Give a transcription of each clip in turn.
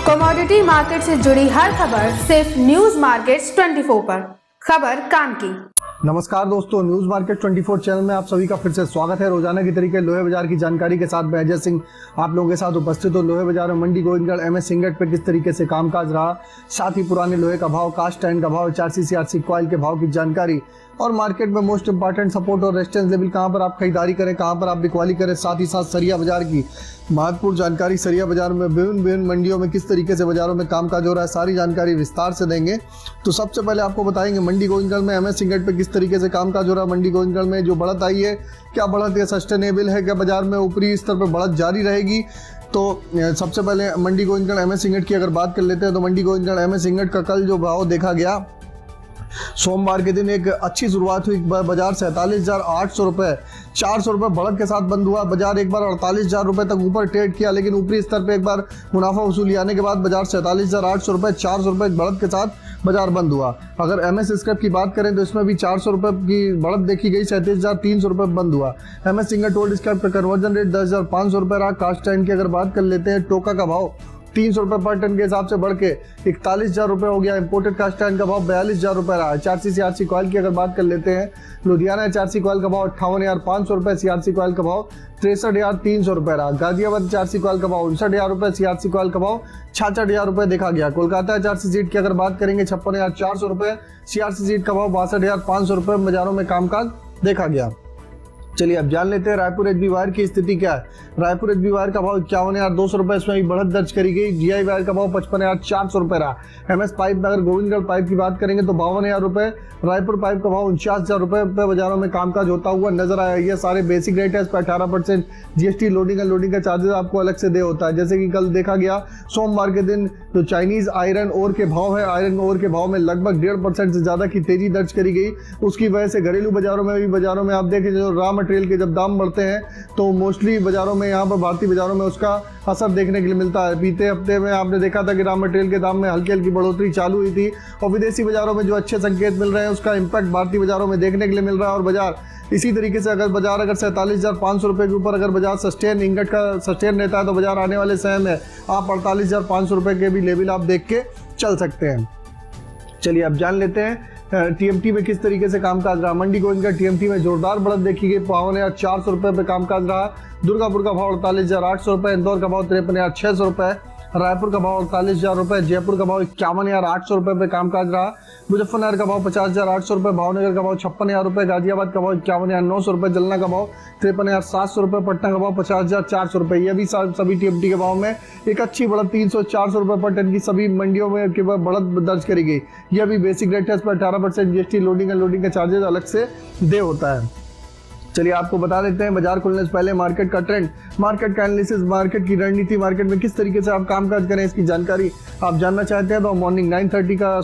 Commodity market से जुड़ी हर खबर सिर्फ न्यूज मार्केट्स 24 पर। खबर काम की। नमस्कार दोस्तों, न्यूज मार्केट 24 चैनल में आप सभी का फिर से स्वागत है। रोजाना की तरीके लोहे बाजार की जानकारी के साथ मैं अजय सिंह आप लोगों के साथ उपस्थित हूँ। लोहे बाजार में मंडी गोविंदगढ़ एमएस सिंगट पे किस तरीके से कामकाज रहा, साथ ही पुराने लोहे का भाव, कास्ट आयरन का भाव, HRC CRC कॉइल के भाव की जानकारी और मार्केट में मोस्ट इंपॉर्टेंट सपोर्ट और रेजिस्टेंस लेवल कहां पर आप खरीदारी करें, कहां पर आप बिकवाली करें, साथ ही साथ सरिया बाजार की महत्वपूर्ण जानकारी। सरिया बाजार में विभिन्न मंडियों में किस तरीके से बाजारों में कामकाज हो रहा है, सारी जानकारी विस्तार से देंगे। तो सबसे पहले आपको बताएंगे मंडी गोविंदगढ़ में एमएस सिंगट पे किस तरीके से कामकाज हो रहा है। मंडी गोविंदगढ़ में जो बढ़त आई है, क्या बढ़त ये सस्टेनेबल है, क्या बाजार में ऊपरी स्तर पर बढ़त जारी रहेगी। तो सबसे पहले मंडी गोविंदगढ़ एमएस सिंगट की अगर बात कर लेते हैं तो मंडी गोविंदगढ़ एमएस सिंगट का कल जो भाव देखा गया, सोमवार के दिन एक अच्छी शुरुआत हुई। बाजार 47,800 रुपये 400 रुपये बढ़त के साथ बंद हुआ। बाजार एक बार 48,000 रुपये तक ऊपर ट्रेड किया, लेकिन ऊपरी स्तर पे एक बार मुनाफा वसूली आने के बाद बाजार 47,800 रुपये 400 रुपये बढ़त के साथ बाजार बंद हुआ। अगर एमएस स्क्रैप की बात करें तो इसमें भी 400 रुपये की बढ़त देखी गई, 37,300 रुपये बबंद हुआ। एमएस सिंगट ओल्ड स्क्रैप का कन्वर्जन रेट 10,500 रुपये रहा। कास्ट आयरन की अगर बात कर लेते हैं, टोका का भाव 300 रुपये पर टन के हिसाब से बढ़ के 41,000 रुपये हो गया। इंपोर्टेड कास्ट आयरन का भाव 42,000 रुपये रहा है। HRC CRC कॉइल की अगर बात कर लेते हैं, लुधियाना HRC कॉइल का भाव 58,500 रुपये, CRC कॉइल का भाव 63,300 रुपये रहा। गाजियाबाद HRC कॉइल का भाव 59,000 रुपये, CRC कॉइल का भाव 66,000 रुपये देखा गया। कोलकाता HRC सीट की अगर बात करेंगे 56,400 रुपये, CRC सीट का भाव 62,500 रुपये बाजारों में कामकाज देखा गया। चलिए अब जान लेते हैं रायपुर HB वायर की स्थिति क्या है। रायपुर HB वायर का भाव 51,200 रुपये, इसमें भी बढ़त दर्ज करी गई। GI वायर का भाव 55,400 रुपये रहा। MS पाइप में अगर गोविंदगढ़ पाइप की बात करेंगे तो 52,000 रुपये। रायपुर पाइप का भाव 49,000 रुपये पे बाजारों में कामकाज होता हुआ नजर आया। ये सारे बेसिक रेट है, इस पर 18% GST लोडिंग अनलोडिंग का चार्जेस आपको अलग से दे होता है। जैसे कि कल देखा गया सोमवार के दिन जो चाइनीज आयरन ओर के भाव है, आयरन ओर के भाव में लगभग 1.5% से ज्यादा की तेजी दर्ज करी गई। उसकी वजह से घरेलू बाजारों में भी बाजारों में आप देखें जो रॉ मटेरियल के जब दाम बढ़ते हैं तो मोस्टली बाजारों में यहाँ पर भारतीय बाजारों में उसका असर देखने के लिए मिलता है। बीते हफ्ते में आपने देखा था कि रॉ मटेरियल के दाम में हल्की हल्की बढ़ोतरी चालू हुई थी और विदेशी बाजारों में जो अच्छे संकेत मिल रहे हैं उसका इंपैक्ट भारतीय बाजारों में देखने के लिए मिल रहा है। और बाजार इसी तरीके से अगर 47,500 रुपये के ऊपर अगर बाजार सस्टेन इंगट का सस्टेन रहता है तो बाजार आने वाले समय में आप 48,500 रुपये के भी लेवल आप देख के चल सकते हैं। चलिए अब जान लेते हैं TMT में किस तरीके से कामकाज रहा। मंडी गोविंदगढ़ TMT में जोरदार बढ़त देखी गई, 52,400 रुपये पे कामकाज रहा। दुर्गापुर का भाव 48,800 रुपये, इंदौर का भाव 53,600 रुपये, रायपुर का भाव 48,000 रुपये, जयपुर का भाव 51,800 रुपये पे कामकाज रहा। मुजफ्फरनगर का भाव 50,800 रुपये, भावनगर का भाव 56,000 रुपये, गाजियाबाद का भाव 51,900 रुपये, जलना का भाव 53,700 रुपये, पटना का भाव 50,400 रुपये। ये भी सभी TMT के भाव में एक अच्छी बढ़त 300-400 रुपये पर टन की सभी मंडियों में के बढ़त दर्ज करी गई। यह भी बेसिक रेट है, इस पर 18% GST लोडिंग अनलोडिंग का चार्जेस अलग से दे होता है। चलिए आपको बता देते हैं बाजार खुलने से पहले मार्केट का ट्रेंड, मार्केट का एनालिसिस, मार्केट की रणनीति, मार्केट में किस तरीके से आप कामकाज करें इसकी जानकारी आप जानना चाहते हैं तो मॉर्निंग 9:30 का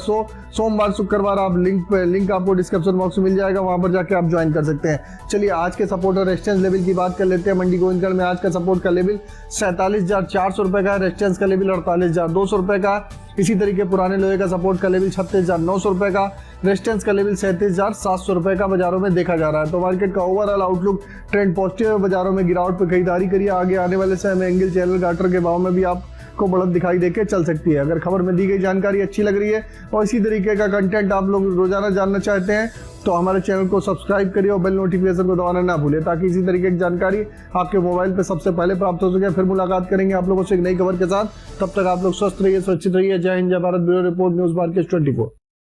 सोमवार शुक्रवार आप लिंक आपको डिस्क्रिप्शन बॉक्स में मिल जाएगा, वहां पर जाके आप ज्वाइन कर सकते हैं। चलिए आज के सपोर्ट और रेजिस्टेंस लेवल की बात कर लेते हैं। मंडी गोविंदगढ़ में आज का सपोर्ट का लेवल 47,400 रुपये का, रेजिस्टेंस का लेवल 48,200 रुपये का। इसी तरीके पुराने लोहे का सपोर्ट का लेवल 36,900 रुपये का, रेजिस्टेंस का लेवल 37,700 रुपये का बाजारों में देखा जा रहा है। तो मार्केट का ओवरऑल आउटलुक ट्रेंड पॉजिटिव है। बाजारों में गिरावट पर खरीदारी करिए। आगे आने वाले समय में एंगल चैनल गाटर के भाव में भी आपको बढ़त दिखाई देके चल सकती है। अगर खबर में दी गई जानकारी अच्छी लग रही है और इसी तरीके का कंटेंट आप लोग रोजाना जानना चाहते हैं तो हमारे चैनल को सब्सक्राइब करिए और बेल नोटिफिकेशन को दबाना ना भूलें ताकि इसी तरीके की जानकारी आपके मोबाइल पे सबसे पहले प्राप्त हो सके। फिर मुलाकात करेंगे आप लोगों से एक नई खबर के साथ। तब तक आप लोग स्वस्थ रहिए, सुरक्षित रहिए। जय हिंद, जय Bharat. Bureau report, news market 24।